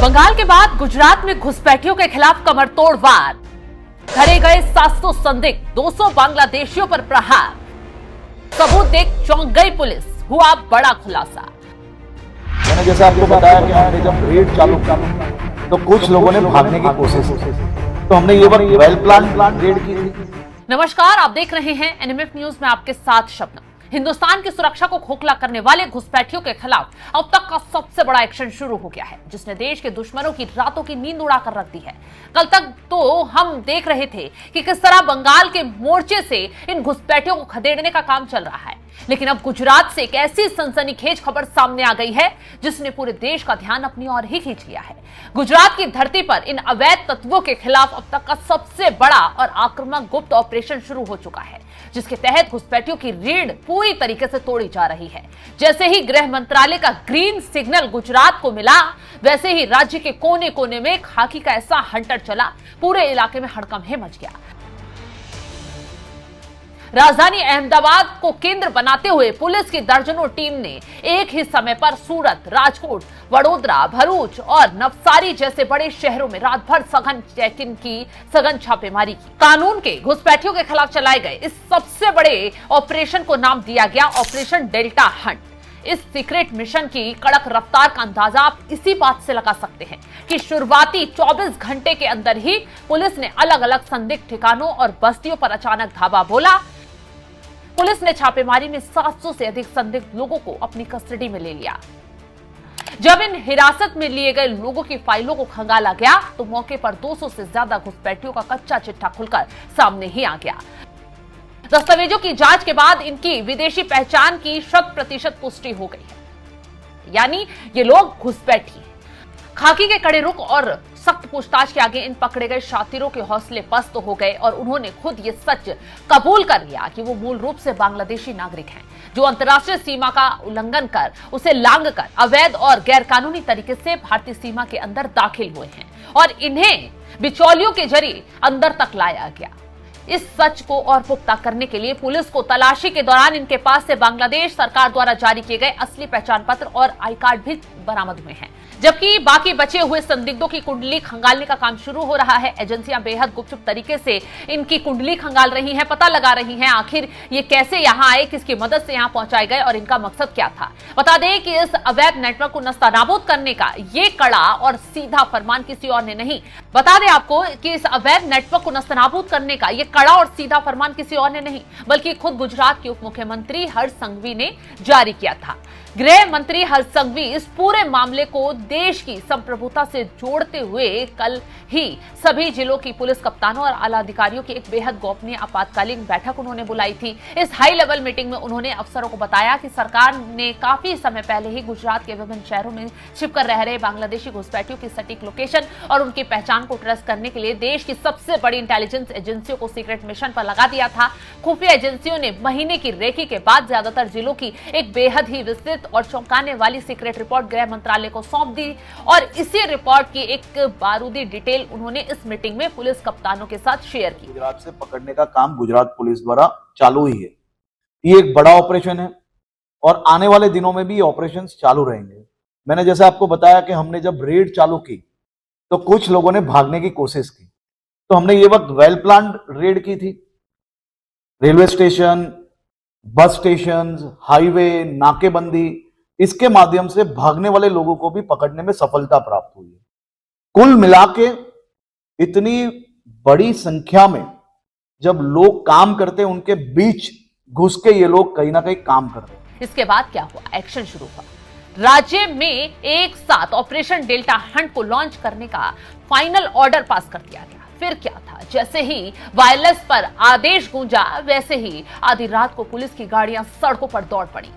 बंगाल के बाद गुजरात में घुसपैठियों के खिलाफ कमरतोड़ वार, धरे गए 700 संदिग्ध, 200 बांग्लादेशियों पर प्रहार। सबूत देख चौंक गई पुलिस, हुआ बड़ा खुलासा। मैंने जैसे आपको बताया कि हमने जब रेड चालू तो कुछ लोगों ने भागने की कोशिश की, तो हमने ये वेल प्लान रेड की थी। नमस्कार, आप देख रहे हैं एनएमएफ न्यूज में आपके साथ शबनम। हिंदुस्तान की सुरक्षा को खोखला करने वाले घुसपैठियों के खिलाफ अब तक का सबसे बड़ा एक्शन शुरू हो गया है, जिसने देश के दुश्मनों की रातों की नींद उड़ाकर रख दी है। कल तक तो हम देख रहे थे कि किस तरह बंगाल के मोर्चे से इन घुसपैठियों को खदेड़ने का काम चल रहा है, लेकिन अब गुजरात से एक ऐसी सनसनीखेज खबर सामने आ गई है जिसने पूरे देश का ध्यान अपनी ओर ही खींच लिया है। गुजरात की धरती पर इन अवैध तत्वों के खिलाफ अब तक का सबसे बड़ा और आक्रामक गुप्त ऑपरेशन शुरू हो चुका है, जिसके तहत घुसपैठियों की रीढ़ पूरी तरीके से तोड़ी जा रही है। जैसे ही गृह मंत्रालय का ग्रीन सिग्नल गुजरात को मिला, वैसे ही राज्य के कोने कोने में खाकी का ऐसा हंटर चला, पूरे इलाके में हड़कंप मच गया। राजधानी अहमदाबाद को केंद्र बनाते हुए पुलिस की दर्जनों टीम ने एक ही समय पर सूरत, राजकोट, वडोदरा, भरूच और नवसारी जैसे बड़े शहरों में रात भर सघन चेकिंग की, सघन छापेमारी की। कानून के घुसपैठियों के खिलाफ चलाए गए इस सबसे बड़े ऑपरेशन को नाम दिया गया ऑपरेशन डेल्टा हंट। इस सीक्रेट मिशन की कड़क रफ्तार का अंदाजा आप इसी बात से लगा सकते हैं कि शुरुआती 24 घंटे के अंदर ही पुलिस ने अलग अलग संदिग्ध ठिकानों और बस्तियों पर अचानक धावा बोला। पुलिस ने छापेमारी में 700 से अधिक संदिग्ध लोगों को अपनी कस्टडी में ले लिया। जब इन हिरासत में लिए गए लोगों की फाइलों को खंगाला गया तो मौके पर 200 से ज्यादा घुसपैठियों का कच्चा चिट्ठा खुलकर सामने ही आ गया। दस्तावेजों की जांच के बाद इनकी विदेशी पहचान की 100% पुष्टि हो गई है, यानी ये लोग घुसपैठी हैं। खाकी के कड़े रुख और सख्त पूछताछ के आगे इन पकड़े गए शातिरों के हौसले पस्त हो गए और उन्होंने खुद ये सच कबूल कर लिया कि वो मूल रूप से बांग्लादेशी नागरिक हैं, जो अंतर्राष्ट्रीय सीमा का उल्लंघन कर, उसे लांघ कर अवैध और गैरकानूनी तरीके से भारतीय सीमा के अंदर दाखिल हुए हैं और इन्हें बिचौलियों के जरिए अंदर तक लाया गया। इस सच को और पुख्ता करने के लिए पुलिस को तलाशी के दौरान इनके पास से बांग्लादेश सरकार द्वारा जारी किए गए असली पहचान पत्र और आई कार्ड भी बरामद हुए हैं, जबकि बाकी बचे हुए संदिग्धों की कुंडली खंगालने का काम शुरू हो रहा है। एजेंसियां बेहद गुपचुप तरीके से इनकी कुंडली खंगाल रही हैं, पता लगा रही हैं आखिर ये कैसे यहां आए, किसकी मदद से यहां पहुंचाए गए और इनका मकसद क्या था। बता दें कि इस अवैध नेटवर्क को नस्तानाबूद करने का ये कड़ा और सीधा फरमान किसी और ने नहीं, बता दें आपको कि इस अवैध नेटवर्क को नस्तानाबूद करने का ये कड़ा और सीधा फरमान किसी और ने नहीं, बल्कि खुद गुजरात के उप मुख्यमंत्री हर्ष संघवी ने जारी किया था। गृह मंत्री हर्ष संघवी इस पूरे मामले को देश की संप्रभुता से जोड़ते हुए कल ही सभी जिलों की पुलिस कप्तानों और आला अधिकारियों की एक बेहद गोपनीय आपातकालीन बैठक उन्होंने बुलाई थी। इस हाई लेवल मीटिंग में उन्होंने अफसरों को बताया कि सरकार ने काफी समय पहले ही गुजरात के विभिन्न शहरों में छिपकर रह रहे बांग्लादेशी घुसपैठियों की सटीक लोकेशन और उनकी पहचान को ट्रेस करने के लिए देश की सबसे बड़ी इंटेलिजेंस एजेंसियों को सीक्रेट मिशन पर लगा दिया था। खुफिया एजेंसियों ने महीने की रेकी के बाद ज्यादातर जिलों की एक बेहद ही विस्तृत और चौंकाने वाली सीक्रेट रिपोर्ट गृह मंत्रालय को सौंप दी और इसी रिपोर्ट की एक बारूदी डिटेल उन्होंने इस मीटिंग में पुलिस कप्तानों के साथ शेयर की। गुजरात से पकड़ने का काम गुजरात पुलिस द्वारा चालू ही है। ये एक बड़ा ऑपरेशन है और आने वाले दिनों में भी ऑपरेशंस चालू रहेंगे। मैंने जैसे आपको बताया कि हमने जब रेड चालू की तो कुछ लोगों ने भागने की कोशिश की, तो हमने ये वक्त वेल प्लान रेड की थी। Railway station, bus station, highway, नाकेबंदी, इसके माध्यम से भागने वाले लोगों को भी पकड़ने में सफलता प्राप्त हुई है। कुल मिला के इतनी बड़ी संख्या में जब लोग काम करते हैं, उनके बीच घुस के ये लोग कहीं ना कहीं काम कर रहे हैं। इसके बाद क्या हुआ? एक्शन शुरू हुआ। राज्य में एक साथ ऑपरेशन डेल्टा हंट को लॉन्च करने का फाइनल ऑर्डर पास कर दिया गया। फिर क्या था? जैसे ही वायरलेस पर आदेश गूंजा, वैसे ही आधी रात को पुलिस की गाड़ियां सड़कों पर दौड़ पड़ी।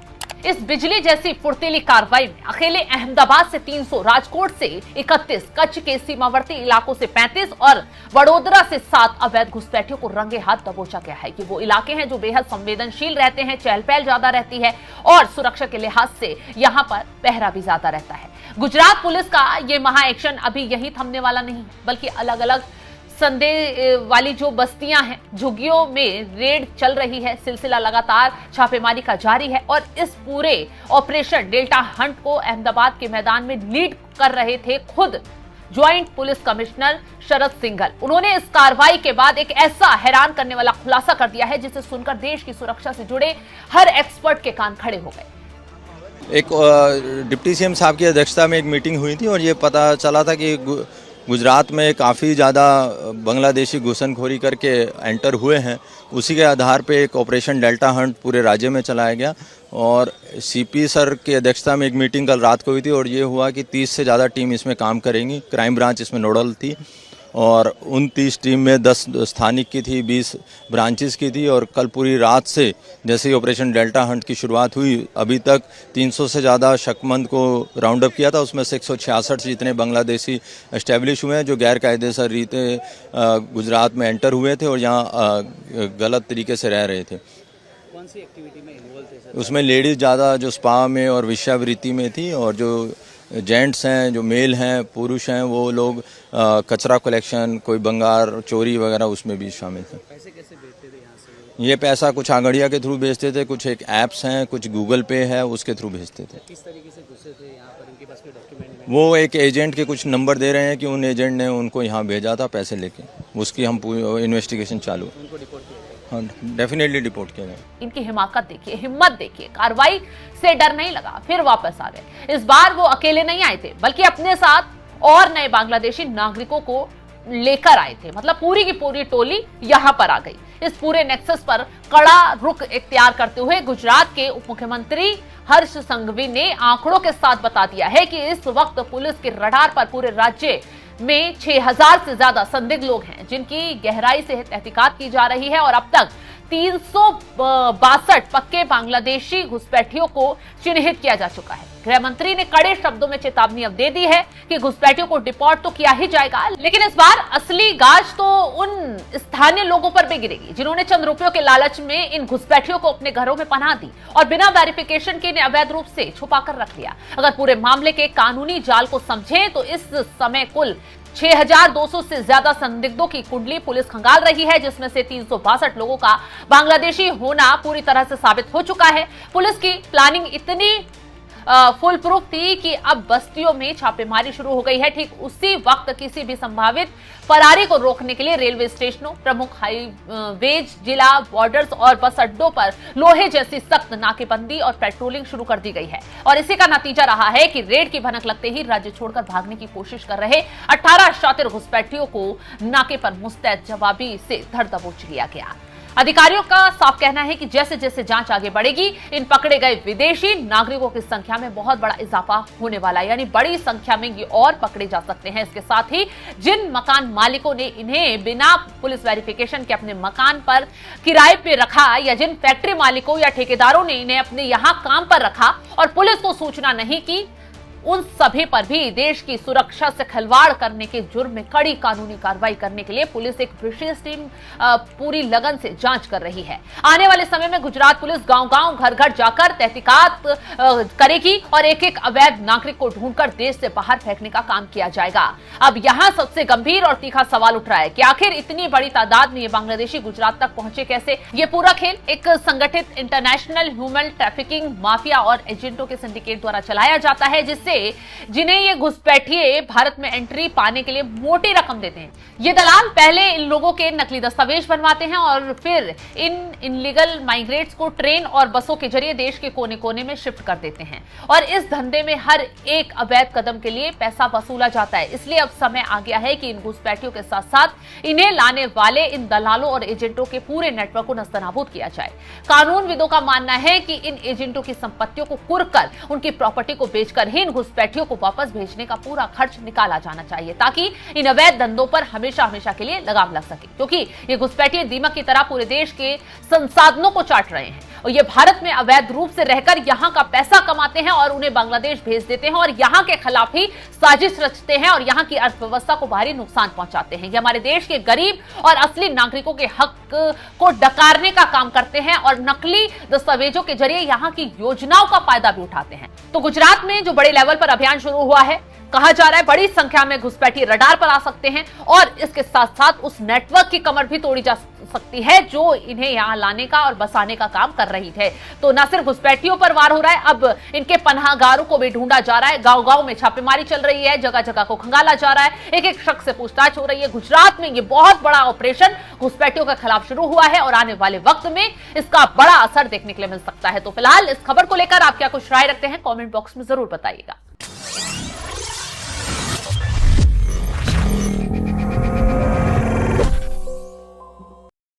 इस बिजली जैसी फुर्तीली कार्रवाई में अकेले अहमदाबाद से 300, राजकोट से 31, कच्छ के सीमावर्ती इलाकों से 35 और वडोदरा से 7 अवैध घुसपैठियों को रंगे हाथ दबोचा गया है कि वो इलाके हैं जो बेहद संवेदनशील रहते हैं, चहल पहल ज्यादा रहती है और सुरक्षा के लिहाज से यहां पर पहरा भी ज्यादा रहता है। गुजरात पुलिस का ये महा एक्शन अभी यही थमने वाला नहीं, बल्कि अलग अलग संदेह वाली जो बस्तियां हैं, झुग्गियों में रेड चल रही है, सिलसिला लगातार छापेमारी का जारी है और इस पूरे ऑपरेशन डेल्टा हंट को अहमदाबाद के मैदान में लीड कर रहे थे खुद ज्वाइंट पुलिस कमिश्नर शरद सिंघल। उन्होंने इस कार्रवाई के बाद एक ऐसा हैरान करने वाला खुलासा कर दिया है जिसे सुनकर देश की सुरक्षा से जुड़े हर एक्सपर्ट के कान खड़े हो गए। एक डिप्टी सीएम साहब की अध्यक्षता में एक मीटिंग हुई थी और ये पता चला था कि गुजरात में काफ़ी ज़्यादा बांग्लादेशी घुसनखोरी करके एंटर हुए हैं। उसी के आधार पे एक ऑपरेशन डेल्टा हंट पूरे राज्य में चलाया गया और सीपी सर की अध्यक्षता में एक मीटिंग कल रात को हुई थी और ये हुआ कि 30 से ज़्यादा टीम इसमें काम करेंगी। क्राइम ब्रांच इसमें नोडल थी और उन 30 टीम में 10 स्थानिक की थी, 20 ब्रांचेस की थी और कल पूरी रात से जैसे ही ऑपरेशन डेल्टा हंट की शुरुआत हुई अभी तक 300 से ज़्यादा शकमंद को राउंड अप किया था। उसमें से 166 जितने बांग्लादेशी एस्टेब्लिश हुए हैं जो गैर कायदेसर रीते गुजरात में एंटर हुए थे और यहाँ गलत तरीके से रह रहे थे। कौन सी एक्टिविटी में इन्वॉल्व थे सर? उसमें लेडीज़ ज़्यादा जो स्पा में और वेश्यावृत्ति में थी और जो जेंट्स हैं, जो मेल हैं, पुरुष हैं, वो लोग कचरा कलेक्शन, कोई बंगार चोरी वगैरह उसमें भी शामिल थे। पैसे कैसे भेजते थे यहाँ से? ये पैसा कुछ आंगड़िया के थ्रू भेजते थे, कुछ एक ऐप्स हैं, कुछ गूगल पे है, उसके थ्रू भेजते थे। किस तरीके से घुसे थे यहाँ पर? इनके पास कोई डॉक्यूमेंट नहीं? वो एक एजेंट के कुछ नंबर दे रहे हैं कि उन एजेंट ने उनको यहाँ भेजा था पैसे लेके। उसकी हम पूरी इन्वेस्टिगेशन चालू है। उनको रिपोर्ट किया? हाँ, डेफिनेटली रिपोर्ट किया जाए। इनकी हिमाकत देखिए, हिम्मत देखिए, कार्रवाई से डर नहीं लगा, फिर वापस आ गए। इस बार वो अकेले नहीं आए थे बल्कि अपने साथ और नए बांग्लादेशी नागरिकों को लेकर आए थे। मतलब पूरी की पूरी टोली यहां पर आ गई। इस पूरे नेक्सस पर कड़ा रुख इख्तियार करते हुए गुजरात के उप मुख्यमंत्री हर्ष संघवी ने आंकड़ों के साथ बता दिया है कि इस वक्त पुलिस के रडार पर पूरे राज्य में 6000 से ज्यादा संदिग्ध लोग हैं जिनकी गहराई से तहकीकात की जा रही है और अब तक 362 पक्के बांग्लादेशी घुसपैठियों को चिन्हित किया जा चुका है। गृह मंत्री ने कड़े शब्दों में चेतावनी अब दे दी है कि घुसपैठियों को डिपोर्ट तो किया ही जाएगा, लेकिन इस बार असली गाज तो उन स्थानीय लोगों पर भी गिरेगी जिन्होंने चंद रुपयों के लालच में इन घुसपैठियों को अपने घरों में पनाह दी और बिना वेरिफिकेशन के इन्हें अवैध रूप से छुपा कर रख लिया। अगर पूरे मामले के कानूनी जाल को समझे तो इस समय कुल 6200 से ज्यादा संदिग्धों की कुंडली पुलिस खंगाल रही है, जिसमें से 362 लोगों का बांग्लादेशी होना पूरी तरह से साबित हो चुका है। पुलिस की प्लानिंग इतनी फुल प्रूफ थी कि अब बस्तियों में छापेमारी शुरू हो गई है। ठीक उसी वक्त किसी भी संभावित फरारी को रोकने के लिए रेलवे स्टेशनों, प्रमुख हाईवेज, जिला बॉर्डर्स और बस अड्डों पर लोहे जैसी सख्त नाकेबंदी और पेट्रोलिंग शुरू कर दी गई है और इसी का नतीजा रहा है कि रेड की भनक लगते ही राज्य छोड़कर भागने की कोशिश कर रहे 18 शातिर घुसपैठियों को नाके पर मुस्तैद जवाबी से धर दबोच लिया गया। अधिकारियों का साफ कहना है कि जैसे जैसे जांच आगे बढ़ेगी इन पकड़े गए विदेशी नागरिकों की संख्या में बहुत बड़ा इजाफा होने वाला है, यानी बड़ी संख्या में ये और पकड़े जा सकते हैं। इसके साथ ही जिन मकान मालिकों ने इन्हें बिना पुलिस वेरिफिकेशन के अपने मकान पर किराए पे रखा या जिन फैक्ट्री मालिकों या ठेकेदारों ने इन्हें अपने यहां काम पर रखा और पुलिस को सूचना नहीं की, उन सभी पर भी देश की सुरक्षा से खिलवाड़ करने के जुर्म में कड़ी कानूनी कार्रवाई करने के लिए पुलिस एक विशेष टीम पूरी लगन से जांच कर रही है। आने वाले समय में गुजरात पुलिस गांव-गांव, घर-घर जाकर तहकीकात करेगी और एक-एक अवैध नागरिक को ढूंढकर देश से बाहर फेंकने का काम किया जाएगा। अब यहां सबसे गंभीर और तीखा सवाल उठ रहा है कि आखिर इतनी बड़ी तादाद में ये बांग्लादेशी गुजरात तक पहुंचे कैसे? ये पूरा खेल एक संगठित इंटरनेशनल ह्यूमन ट्रैफिकिंग माफिया और एजेंटों के सिंडिकेट द्वारा चलाया जाता है, जिन्हें ये घुसपैठिए भारत में एंट्री पाने के लिए मोटी रकम देते हैं। ये दलाल पहले इन लोगों के नकली दस्तावेज बनवाते हैं और फिर इन इनलीगल माइग्रेट्स को ट्रेन और बसों के जरिए देश के कोने कोने में शिफ्ट कर देते हैं और इस धंधे में हर एक अवैध कदम के लिए पैसा वसूला जाता है। इसलिए अब समय आ गया है कि इन घुसपैठियों के साथ साथ इन्हें लाने वाले इन दलालों और एजेंटों के पूरे नेटवर्क को नस्तनाबूद किया जाए। कानूनविदों का मानना है कि इन एजेंटों की संपत्तियों को कुरकर उनकी प्रॉपर्टी को बेचकर ही इन घुसपैठियों को वापस भेजने का पूरा खर्च निकाला जाना चाहिए ताकि इन अवैध धंधों पर हमेशा हमेशा के लिए लगाम लग सके, क्योंकि ये घुसपैठिए दीमक की तरह पूरे देश के संसाधनों को चाट रहे हैं और ये भारत में अवैध रूप से रहकर यहां का पैसा कमाते हैं और उन्हें बांग्लादेश भेज देते हैं और यहां के खिलाफ ही साजिश रचते हैं और यहां की अर्थव्यवस्था को भारी नुकसान पहुंचाते हैं। ये हमारे देश के गरीब और असली नागरिकों के हक को डकारने का काम करते हैं और नकली दस्तावेजों के जरिए यहां की योजनाओं का फायदा भी उठाते हैं। तो गुजरात में जो बड़े लेवल पर अभियान शुरू हुआ है कहा जा रहा है बड़ी संख्या में घुसपैठी रडार पर आ सकते हैं और इसके साथ साथ उस नेटवर्क की कमर भी तोड़ी जा सकती है जो इन्हें यहां लाने का और बसाने का काम कर रही है। तो न सिर्फ घुसपैठियों पर वार हो रहा है, अब इनके पनाहगारों को भी ढूंढा जा रहा है। गांव गांव में छापेमारी चल रही है, जगह जगह को खंगाला जा रहा है, एक एक शख्स से पूछताछ हो रही है। गुजरात में ये बहुत बड़ा ऑपरेशन घुसपैठियों के खिलाफ शुरू हुआ है और आने वाले वक्त में इसका बड़ा असर देखने के लिए मिल सकता है। तो फिलहाल इस खबर को लेकर आप क्या कुछ राय रखते हैं, कमेंट बॉक्स में जरूर बताइएगा।